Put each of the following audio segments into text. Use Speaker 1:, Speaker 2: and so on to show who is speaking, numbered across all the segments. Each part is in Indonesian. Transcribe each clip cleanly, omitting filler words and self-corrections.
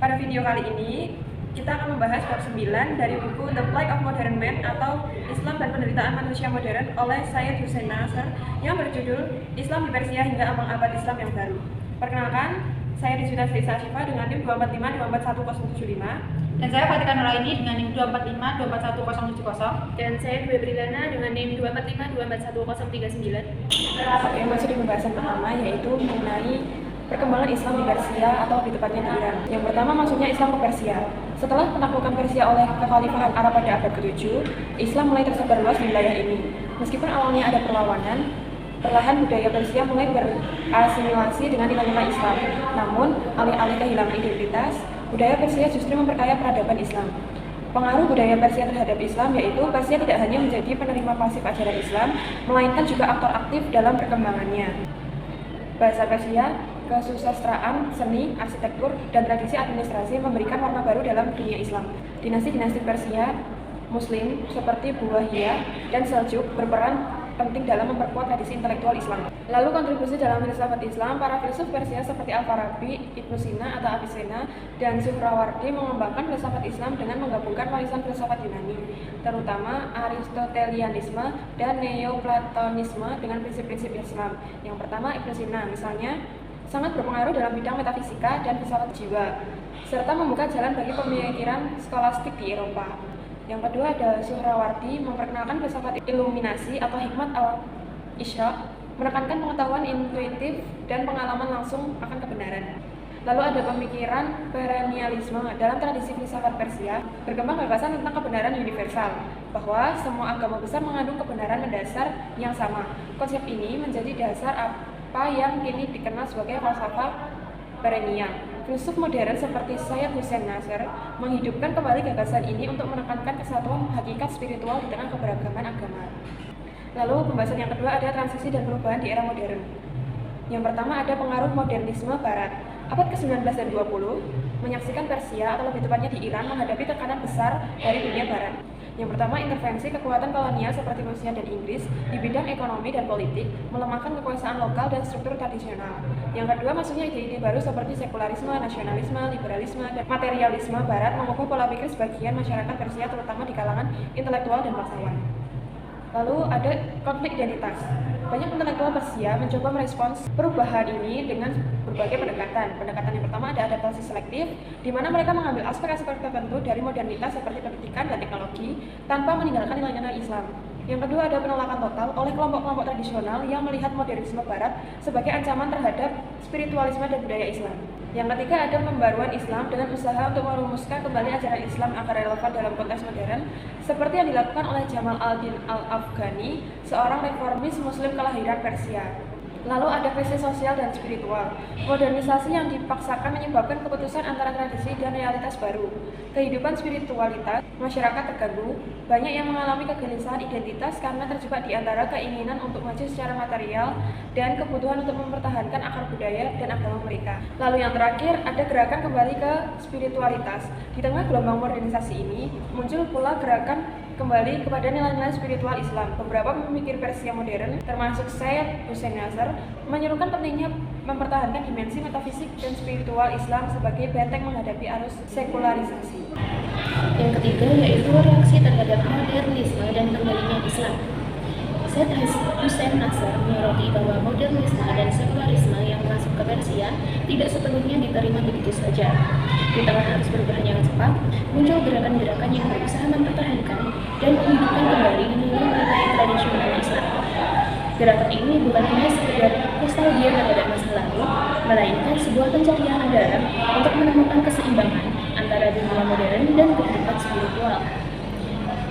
Speaker 1: Pada video kali ini, kita akan membahas bab 9 dari buku The Plight of Modern Man atau Islam dan Penderitaan Manusia Modern oleh Syed Hussein Nasr yang berjudul Islam di Persia hingga Ambang Abad Islam yang Baru. Perkenalkan, saya Deswita Sri Sashifa dengan NIM 245-241-075.
Speaker 2: Dan saya Fatika Nuraini dengan NIM 245-241-070.
Speaker 3: Dan saya Dwi Brilana dengan NIM 245-241-039.
Speaker 1: Oke, masuk di pembahasan pertama yaitu mengenai perkembangan Islam di Persia atau lebih tepatnya di Iran. Yang pertama maksudnya Islam ke Persia. Setelah penaklukan Persia oleh kekhalifahan Arab pada abad ke-7, Islam mulai tersebar luas di wilayah ini. Meskipun awalnya ada perlawanan, perlahan budaya Persia mulai berasimilasi dengan nilai-nilai Islam. Namun, alih-alih kehilangan identitas, budaya Persia justru memperkaya peradaban Islam. Pengaruh budaya Persia terhadap Islam yaitu Persia tidak hanya menjadi penerima pasif ajaran Islam, melainkan juga aktor aktif dalam perkembangannya. Bahasa Persia, kesusastraan, seni, arsitektur, dan tradisi administrasi memberikan warna baru dalam dunia Islam. Dinasti-dinasti Persia, Muslim seperti Buwahiyah dan Seljuk berperan penting dalam memperkuat tradisi intelektual Islam. Lalu kontribusi dalam filsafat Islam, para filsuf Persia seperti Al-Farabi, Ibnu Sina atau Avicenna, dan Suhrawardi mengembangkan filsafat Islam dengan menggabungkan warisan filsafat Yunani, terutama Aristotelianisme dan Neoplatonisme dengan prinsip-prinsip Islam. Yang pertama, Ibnu Sina misalnya sangat berpengaruh dalam bidang metafisika dan filsafat jiwa, serta membuka jalan bagi pemikiran skolastik di Eropa. Yang kedua ada Suhrawardi, memperkenalkan filsafat iluminasi atau hikmat al-Isyraq, menekankan pengetahuan intuitif dan pengalaman langsung akan kebenaran. Lalu ada pemikiran perennialisme. Dalam tradisi filsafat Persia, berkembang gagasan tentang kebenaran universal, bahwa semua agama besar mengandung kebenaran mendasar yang sama. Konsep ini menjadi dasar apa yang kini dikenal sebagai falsafah perennial. Filsuf modern seperti Syed Hussein Nasr menghidupkan kembali gagasan ini untuk menekankan kesatuan hakikat spiritual di tengah keberagaman agama. Lalu pembahasan yang kedua ada transisi dan perubahan di era modern. Yang pertama ada pengaruh modernisme Barat. Abad ke-19 dan 20 menyaksikan Persia atau lebih tepatnya di Iran menghadapi tekanan besar dari dunia Barat. Yang pertama, intervensi kekuatan kolonial seperti Rusia dan Inggris di bidang ekonomi dan politik melemahkan kekuasaan lokal dan struktur tradisional. Yang kedua, masuknya ide-ide baru seperti sekularisme, nasionalisme, liberalisme, dan materialisme Barat mengubah pola pikir sebagian masyarakat Persia terutama di kalangan intelektual dan bangsawan. Lalu ada konflik identitas. Banyak intelektual Persia mencoba merespons perubahan ini dengan berbagai pendekatan. Pendekatan yang pertama ada adaptasi selektif, di mana mereka mengambil aspek-aspek tertentu dari modernitas seperti pendidikan dan teknologi tanpa meninggalkan nilai-nilai Islam. Yang kedua ada penolakan total oleh kelompok-kelompok tradisional yang melihat modernisme Barat sebagai ancaman terhadap spiritualisme dan budaya Islam. Yang ketiga ada pembaruan Islam dengan usaha untuk merumuskan kembali ajaran Islam agar relevan dalam konteks modern, seperti yang dilakukan oleh Jamal al-Din al-Afghani, seorang reformis Muslim kelahiran Persia. Lalu ada krisis sosial dan spiritual. Modernisasi yang dipaksakan menyebabkan keputusan antara tradisi dan realitas baru. Kehidupan spiritualitas masyarakat terganggu. Banyak yang mengalami kegelisahan identitas karena terjebak di antara keinginan untuk maju secara material dan kebutuhan untuk mempertahankan akar budaya dan agama mereka. Lalu yang terakhir ada gerakan kembali ke spiritualitas. Di tengah gelombang modernisasi ini muncul pula gerakan kembali kepada nilai-nilai spiritual Islam. Beberapa pemikir Persia modern, termasuk Syed Hussein Nasr, menyerukan pentingnya mempertahankan dimensi metafisik dan spiritual Islam sebagai benteng menghadapi arus sekularisasi.
Speaker 3: Yang ketiga yaitu reaksi terhadap modernisme dan kembalinya Islam. Syed Hussein Nasr menyoroti bahwa modernisme dan sekularisme yang masuk ke Persia tidak sepenuhnya diterima begitu saja. Di tengah arus perubahan yang cepat, muncul gerakan-gerakan yang berusaha mempertahankan dan menghidupkan kembali nilai-nilai tradisional Islam. Gerakan ini bukan hanya sekedar nostalgia terhadap masa lalu, melainkan sebuah pencarian andalan untuk menemukan keseimbangan antara dunia modern dan kehidupan spiritual.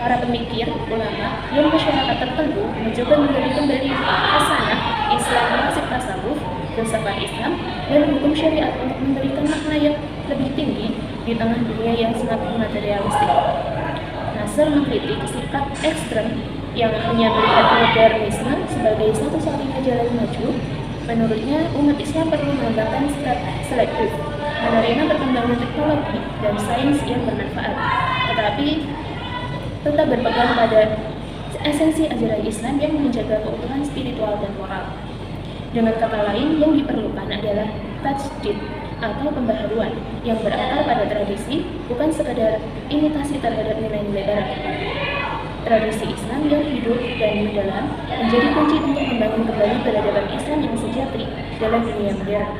Speaker 3: Para pemikir, ulama, dan masyarakat tertentu mencoba menggali kembali hasanah Islam klasik tasawuf, filsafat Islam, dan hukum syariat untuk memberikan makna yang lebih tinggi di tengah dunia yang sangat materialistik. Nasr mengkritik sikap ekstrem yang hanya melihat modernisme sebagai satu-satunya jalan maju. Menurutnya, umat Islam perlu mengembangkan sikap selektif, menerima perkembangan teknologi dan sains yang bermanfaat, tetapi tetap berpegang pada esensi ajaran Islam yang menjaga keutuhan spiritual dan moral. Dengan kata lain, yang diperlukan adalah tajdid atau pembaharuan yang berakar pada tradisi, bukan sekadar imitasi terhadap nilai-nilai Barat. Tradisi Islam yang hidup dan mendalam menjadi kunci untuk membangun kembali peradaban Islam yang sejati dalam dunia modern.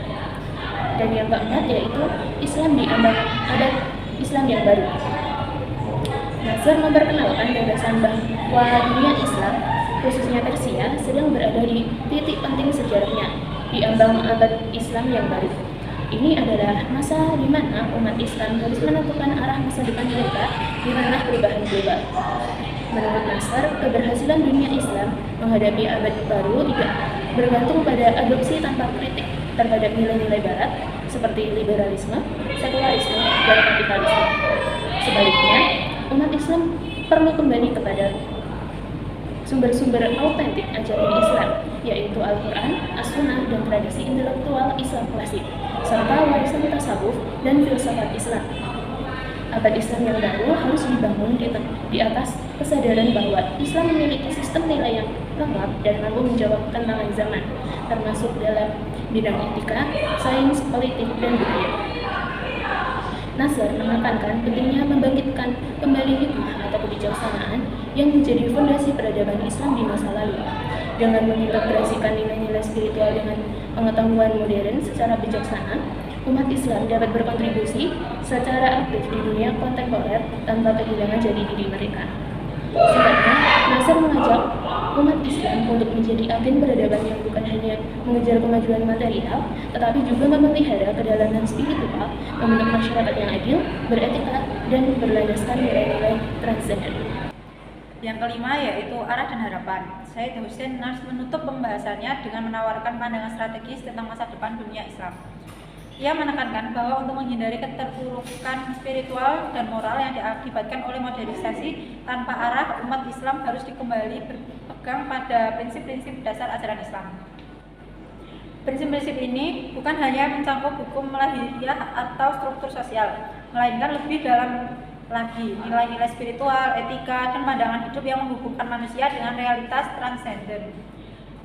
Speaker 3: Dan yang keempat yaitu Islam di ambang adat Islam yang baru. Nasr memperkenalkan gagasan bahwa dunia Islam, khususnya Persia, sedang berada di titik penting sejarahnya di ambang abad Islam yang baru. Ini adalah masa di mana umat Islam harus menentukan arah masa depan mereka di ranah perubahan global. Menurut Nasr, keberhasilan dunia Islam menghadapi abad baru tidak bergantung pada adopsi tanpa kritik terhadap nilai-nilai Barat seperti liberalisme, sekularisme, dan kapitalisme. Sebaliknya, umat Islam perlu kembali kepada sumber-sumber autentik ajaran Islam, yaitu Al-Quran, As-Sunnah, dan tradisi intelektual Islam klasik, serta warisan tasawuf dan filsafat Islam. Abad Islam yang baru harus dibangun di atas kesadaran bahwa Islam memiliki sistem nilai yang lengkap dan mampu menjawab tantangan zaman, termasuk dalam bidang etika, sains, politik, dan budaya. Nasr menekankan pentingnya membangkitkan kembali hikmah atau kebijaksanaan yang menjadi fondasi peradaban Islam di masa lalu. Dengan mengintegrasikan nilai-nilai spiritual dengan pengetahuan modern secara bijaksana, umat Islam dapat berkontribusi secara aktif di dunia kontemporer tanpa kehilangan jati diri mereka. Singkatnya, Nasr mengajak umat Islam untuk menjadi agen peradaban yang bukan hanya mengejar kemajuan material, tetapi juga memelihara kedalaman spiritual, membentuk masyarakat yang adil, beretika, dan berlandaskan nilai-nilai transenden.
Speaker 2: Yang kelima yaitu arah dan harapan. Syed Hussein Nasr menutup pembahasannya dengan menawarkan pandangan strategis tentang masa depan dunia Islam. Ia menekankan bahwa untuk menghindari keterpurukan spiritual dan moral yang diakibatkan oleh modernisasi tanpa arah, umat Islam harus dikembali berpegang pada prinsip-prinsip dasar ajaran Islam. Prinsip-prinsip ini bukan hanya mencakup hukum lahiriah atau struktur sosial, melainkan lebih dalam lagi nilai-nilai spiritual, etika, dan pandangan hidup yang menghubungkan manusia dengan realitas transenden.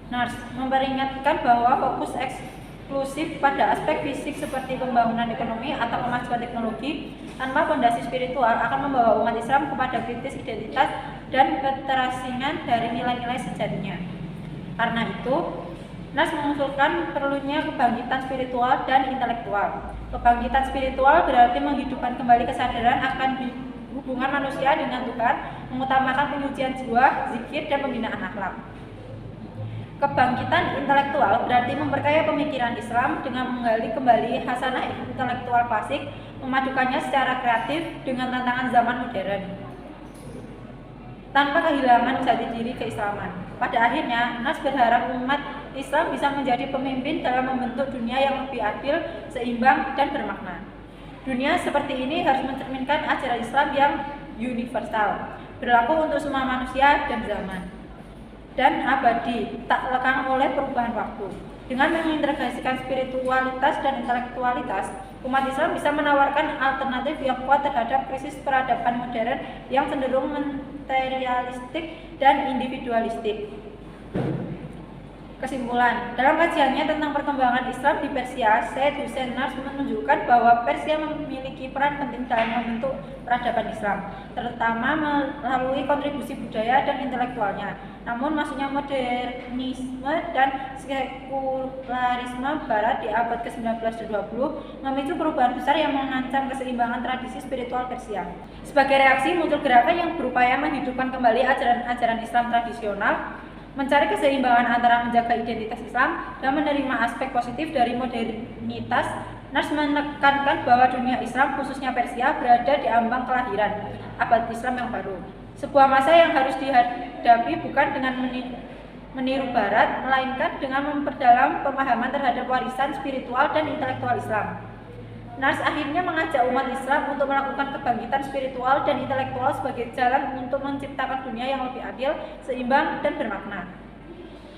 Speaker 2: Nasr memperingatkan bahwa fokus eksklusif pada aspek fisik seperti pembangunan ekonomi atau kemajuan teknologi tanpa fondasi spiritual akan membawa umat Islam kepada krisis identitas dan keterasingan dari nilai-nilai sejatinya. Karena itu, Nasr mengusulkan perlunya kebangkitan spiritual dan intelektual. Kebangkitan spiritual berarti menghidupkan kembali kesadaran akan hubungan manusia dengan Tuhan, mengutamakan penyucian jiwa, zikir, dan pembinaan akhlak. Kebangkitan intelektual berarti memperkaya pemikiran Islam dengan menggali kembali hasanah intelektual klasik, memadukannya secara kreatif dengan tantangan zaman modern, tanpa kehilangan jati diri keislaman. Pada akhirnya, Nasr berharap umat Islam bisa menjadi pemimpin dalam membentuk dunia yang lebih adil, seimbang, dan bermakna. Dunia seperti ini harus mencerminkan ajaran Islam yang universal, berlaku untuk semua manusia dan zaman, dan abadi, tak lekang oleh perubahan waktu. Dengan mengintegrasikan spiritualitas dan intelektualitas, umat Islam bisa menawarkan alternatif yang kuat terhadap krisis peradaban modern yang cenderung materialistik dan individualistik. Kesimpulan, dalam kajiannya tentang perkembangan Islam di Persia, Syed Hussein Nasr menunjukkan bahwa Persia memiliki peran penting dalam membentuk peradaban Islam, terutama melalui kontribusi budaya dan intelektualnya. Namun masuknya modernisme dan sekularisme Barat di abad ke-19 dan 20 memicu perubahan besar yang mengancam keseimbangan tradisi spiritual Persia. Sebagai reaksi, muncul gerakan yang berupaya menghidupkan kembali ajaran-ajaran Islam tradisional, mencari keseimbangan antara menjaga identitas Islam dan menerima aspek positif dari modernitas. Nasr menekankan bahwa dunia Islam, khususnya Persia, berada di ambang kelahiran abad Islam yang baru. Sebuah masa yang harus dihadapi bukan dengan meniru Barat, melainkan dengan memperdalam pemahaman terhadap warisan spiritual dan intelektual Islam. Nasr akhirnya mengajak umat Islam untuk melakukan kebangkitan spiritual dan intelektual sebagai jalan untuk menciptakan dunia yang lebih adil, seimbang, dan bermakna,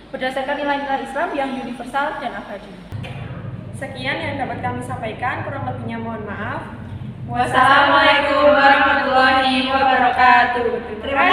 Speaker 2: berdasarkan nilai-nilai Islam yang universal dan abadi.
Speaker 1: Sekian yang dapat kami sampaikan, kurang lebihnya mohon maaf.
Speaker 2: Wassalamualaikum warahmatullahi wabarakatuh.
Speaker 1: Terima